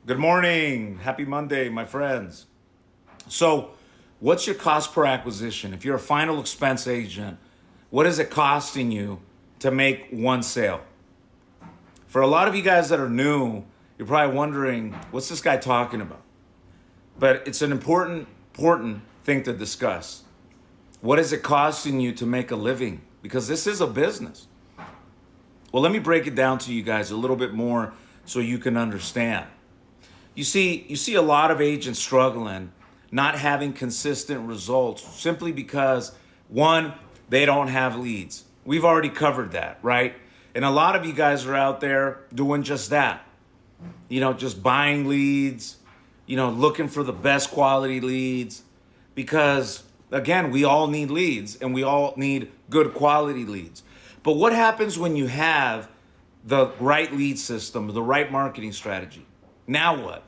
Good morning. Happy Monday, my friends. So, what's your cost per acquisition? If you're a final expense agent, what is it costing you to make one sale? For a lot of you guys that are new, you're probably wondering, what's this guy talking about? But it's an important thing to discuss. What is it costing you to make a living? Because this is a business. Well, let me break it down to you guys a little bit more so you can understand. You see a lot of agents struggling, not having consistent results simply because, one, they don't have leads. We've already covered that, right? And a lot of you guys are out there doing just that. Just buying leads, looking for the best quality leads because, again, we all need leads and we all need good quality leads. But what happens when you have the right lead system, the right marketing strategy? Now what?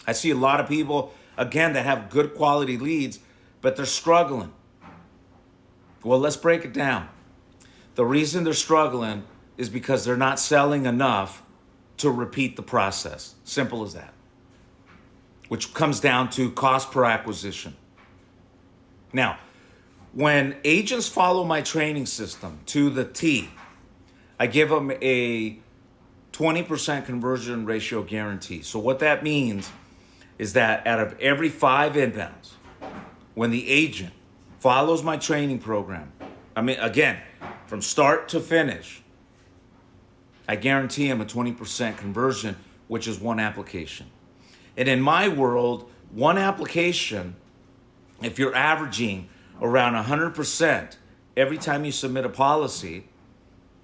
I see a lot of people, again, that have good quality leads, but they're struggling. Well, let's break it down. The reason they're struggling is because they're not selling enough to repeat the process. Simple as that. Which comes down to cost per acquisition. Now, when agents follow my training system to the T, I give them a 20% conversion ratio guarantee. So what that means is that out of every 5 inbounds, when the agent follows my training program, again, from start to finish, I guarantee him a 20% conversion, which is one application. And in my world, one application, if you're averaging around 100% every time you submit a policy,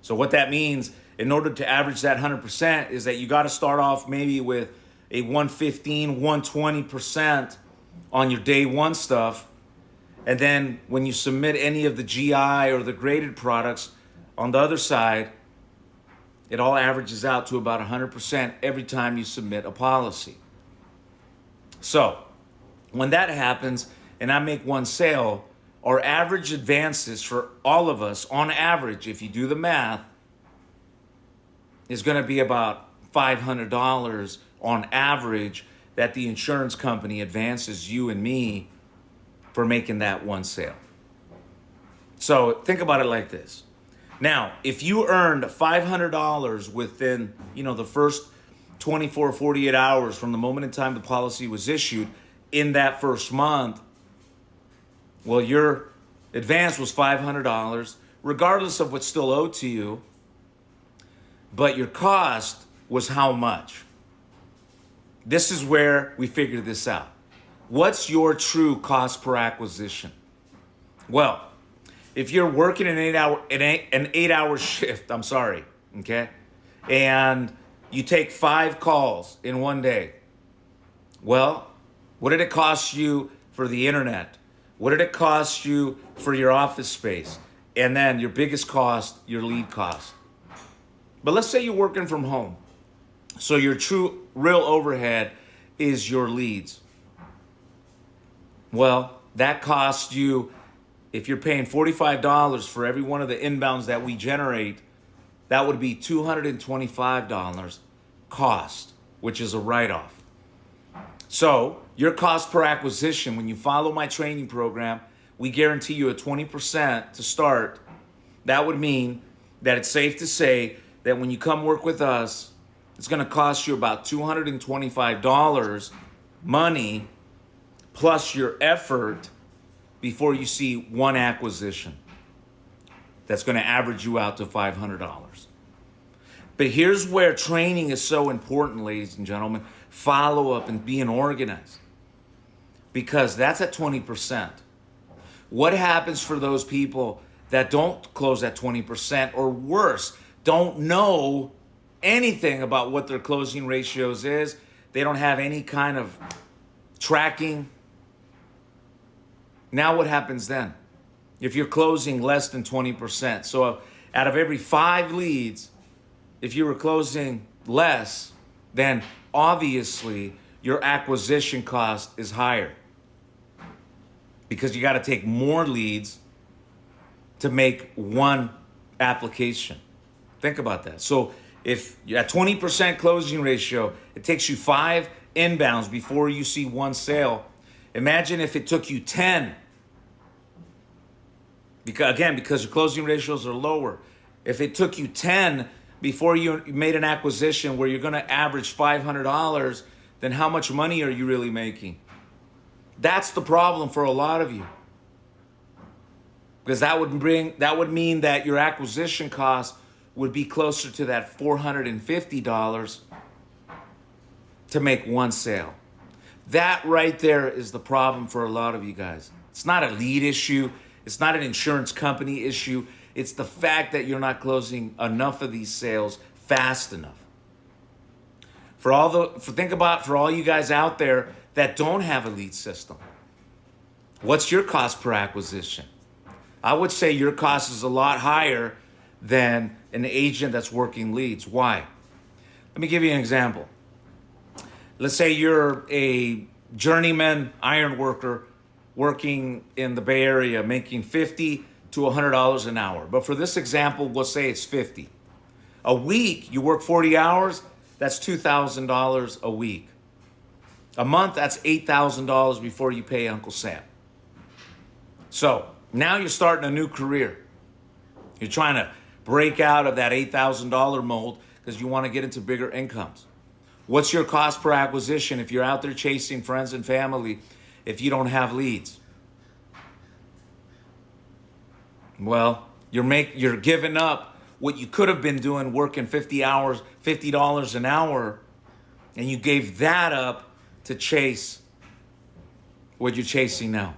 so what that means, in order to average that 100%, is that you got to start off maybe with a 115, 120% on your day one stuff. And then when you submit any of the GI or the graded products on the other side, it all averages out to about 100% every time you submit a policy. So when that happens and I make one sale, our average advances for all of us, on average, if you do the math, is going to be about $500 on average that the insurance company advances you and me for making that one sale. So think about it like this. Now, if you earned $500 within, the first 24, 48 hours from the moment in time the policy was issued in that first month, well, your advance was $500, regardless of what's still owed to you, but your cost was how much? This is where we figured this out. What's your true cost per acquisition? Well, if you're working an 8-hour shift, okay, and you take 5 calls in one day, well, what did it cost you for the internet? What did it cost you for your office space? And then your biggest cost, your lead cost. But let's say you're working from home. So your true real overhead is your leads. Well, that costs you, if you're paying $45 for every one of the inbounds that we generate, that would be $225 cost, which is a write-off. So your cost per acquisition, when you follow my training program, we guarantee you a 20% to start. That would mean that it's safe to say that when you come work with us, it's going to cost you about $225 money plus your effort before you see one acquisition. That's going to average you out to $500. But here's where training is so important, ladies and gentlemen. Follow up and being organized. Because that's at 20%. What happens for those people that don't close at 20% or worse, don't know anything about what their closing ratios is? They don't have any kind of tracking. Now what happens then? If you're closing less than 20%. So out of every 5 leads, if you were closing less, then obviously your acquisition cost is higher. Because you got to take more leads to make one application. Think about that. So If you're at 20% closing ratio, it takes you 5 inbounds before you see one sale. Imagine if it took you 10. Because your closing ratios are lower. If it took you 10 before you made an acquisition where you're going to average $500, then how much money are you really making? That's the problem for a lot of you. Because that would mean that your acquisition cost would be closer to that $450 to make one sale. That right there is the problem for a lot of you guys. It's not a lead issue. It's not an insurance company issue. It's the fact that you're not closing enough of these sales fast enough. For all you guys out there that don't have a lead system, what's your cost per acquisition? I would say your cost is a lot higher than an agent that's working leads. Why? Let me give you an example. Let's say you're a journeyman iron worker working in the Bay Area, making $50 to $100 an hour. But for this example, we'll say it's 50. A week, you work 40 hours, that's $2,000 a week. A month, that's $8,000 before you pay Uncle Sam. So now you're starting a new career. You're trying to break out of that $8,000 mold because you want to get into bigger incomes. What's your cost per acquisition if you're out there chasing friends and family if you don't have leads? Well, you're giving up what you could have been doing working 50 hours, $50 an hour, and you gave that up to chase what you're chasing now.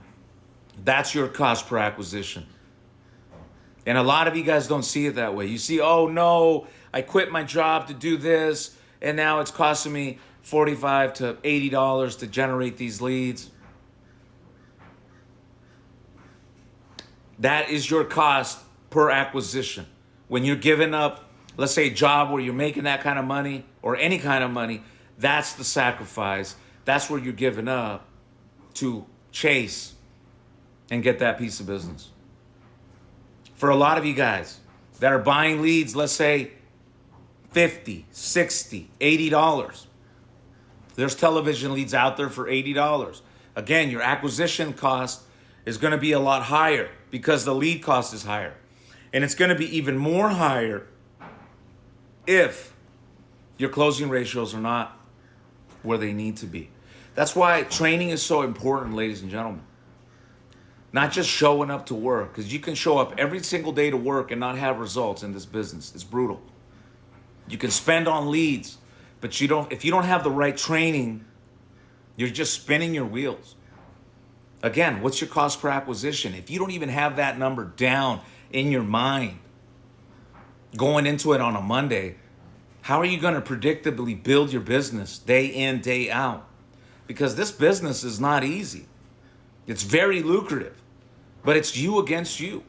That's your cost per acquisition. And a lot of you guys don't see it that way. You see, oh no, I quit my job to do this, and now it's costing me $45 to $80 to generate these leads. That is your cost per acquisition. When you're giving up, let's say, a job where you're making that kind of money or any kind of money, that's the sacrifice. That's where you're giving up to chase and get that piece of business. For a lot of you guys that are buying leads, let's say $50, $60, $80. There's television leads out there for $80. Again, your acquisition cost is going to be a lot higher because the lead cost is higher. And it's going to be even more higher if your closing ratios are not where they need to be. That's why training is so important, ladies and gentlemen. Not just showing up to work, because you can show up every single day to work and not have results in this business. It's brutal. You can spend on leads, but if you don't have the right training, you're just spinning your wheels. Again, what's your cost per acquisition? If you don't even have that number down in your mind going into it on a Monday, how are you going to predictably build your business day in, day out? Because this business is not easy. It's very lucrative, but it's you against you.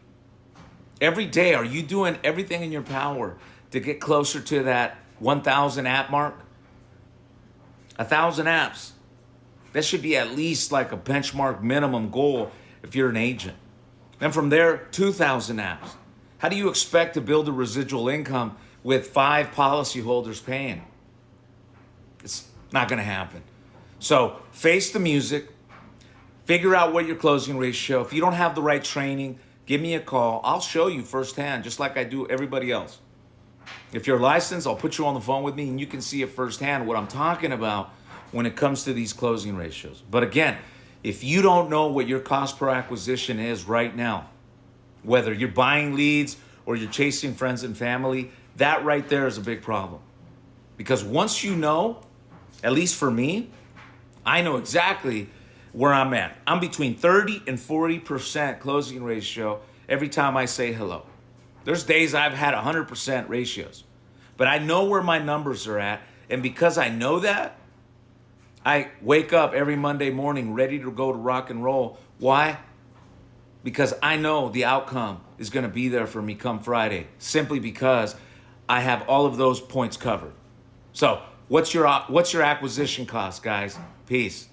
Every day, are you doing everything in your power to get closer to that 1,000 app mark? 1,000 apps. That should be at least like a benchmark minimum goal if you're an agent. Then from there, 2,000 apps. How do you expect to build a residual income with 5 policyholders paying? It's not going to happen. So face the music. Figure out what your closing ratio. If you don't have the right training, give me a call. I'll show you firsthand, just like I do everybody else. If you're licensed, I'll put you on the phone with me and you can see it firsthand what I'm talking about when it comes to these closing ratios. But again, if you don't know what your cost per acquisition is right now, whether you're buying leads or you're chasing friends and family, that right there is a big problem. Because once you know, at least for me, I know exactly where I'm at. I'm between 30 and 40% closing ratio every time I say hello. There's days I've had 100% ratios, but I know where my numbers are at. And because I know that, I wake up every Monday morning ready to go to rock and roll. Why? Because I know the outcome is going to be there for me come Friday, simply because I have all of those points covered. So what's your acquisition cost, guys? Peace.